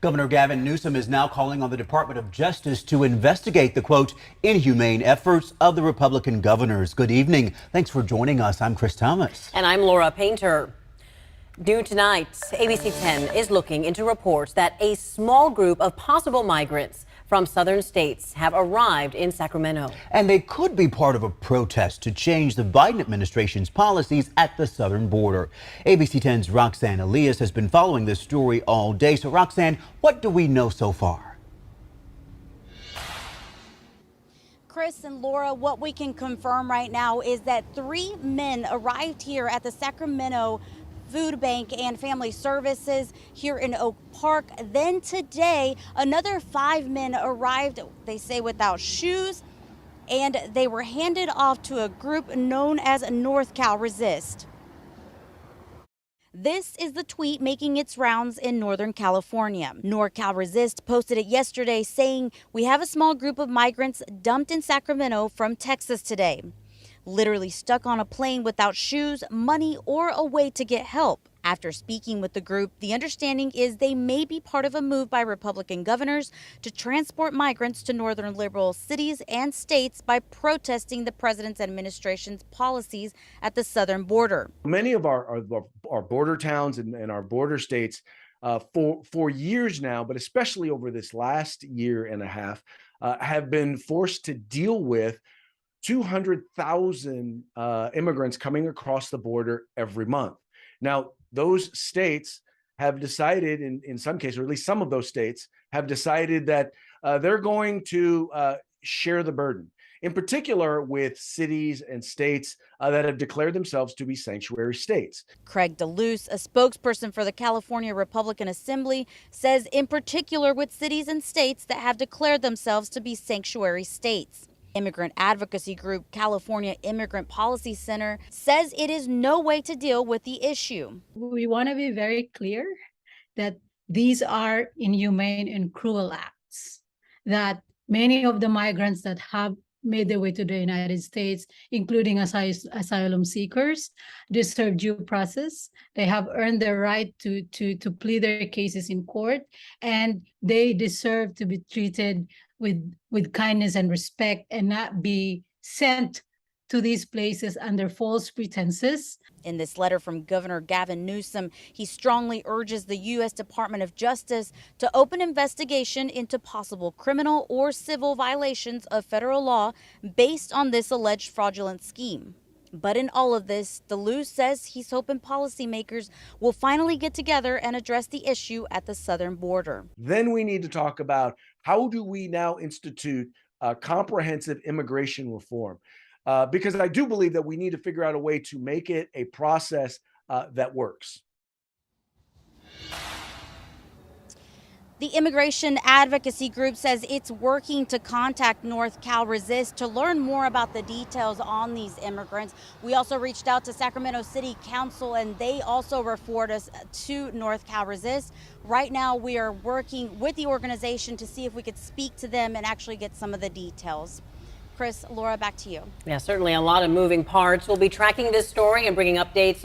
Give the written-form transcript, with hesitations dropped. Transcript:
Governor Gavin Newsom is now calling on the Department of Justice to investigate the, quote, inhumane efforts of the Republican governors. Good evening. Thanks for joining us. I'm Chris Thomas. And I'm Laura Painter. Due tonight, ABC 10 is looking into reports that a small group of possible migrants from southern states have arrived in Sacramento. And they could be part of a protest to change the Biden administration's policies at the southern border. ABC 10's Roxanne Elias has been following this story all day. So Roxanne, what do we know so far? Chris and Laura, what we can confirm right now is that 3 men arrived here at the Sacramento Food Bank and Family Services here in Oak Park. Then today, another 5 men arrived, they say without shoes, and they were handed off to a group known as North Cal Resist. This is the tweet making its rounds in Northern California. NorCal Resist posted it yesterday saying, "We have a small group of migrants dumped in Sacramento from Texas today. Literally stuck on a plane without shoes, money, or a way to get help." After speaking with the group, the understanding is they may be part of a move by Republican governors to transport migrants to northern liberal cities and states by protesting the president's administration's policies at the southern border. Many of our border towns and our border states for years now, but especially over this last year and a half, have been forced to deal with 200,000 immigrants coming across the border every month. Now, those states have decided, in some cases, or at least some of those states have decided that they're going to share the burden, in particular with cities and states that have declared themselves to be sanctuary states. Craig DeLuz, a spokesperson for the California Republican Assembly, says in particular with cities and states that have declared themselves to be sanctuary states. Immigrant advocacy group California Immigrant Policy Center says it is no way to deal with the issue. We want to be very clear that these are inhumane and cruel acts, that many of the migrants that have made their way to the United States, including asylum seekers, deserve due process. They have earned the right to plead their cases in court, and they deserve to be treated with kindness and respect and not be sent to these places under false pretenses. In this letter from Governor Gavin Newsom, he strongly urges the U.S. Department of Justice to open investigation into possible criminal or civil violations of federal law based on this alleged fraudulent scheme. But in all of this, DeLuz says he's hoping policymakers will finally get together and address the issue at the southern border. Then we need to talk about how do we now institute comprehensive immigration reform? Because I do believe that we need to figure out a way to make it a process that works. The immigration advocacy group says it's working to contact North Cal Resist to learn more about the details on these immigrants. We also reached out to Sacramento City Council, and they also referred us to North Cal Resist. Right now, we are working with the organization to see if we could speak to them and actually get some of the details. Chris, Laura, back to you. Yeah, certainly a lot of moving parts. We'll be tracking this story and bringing updates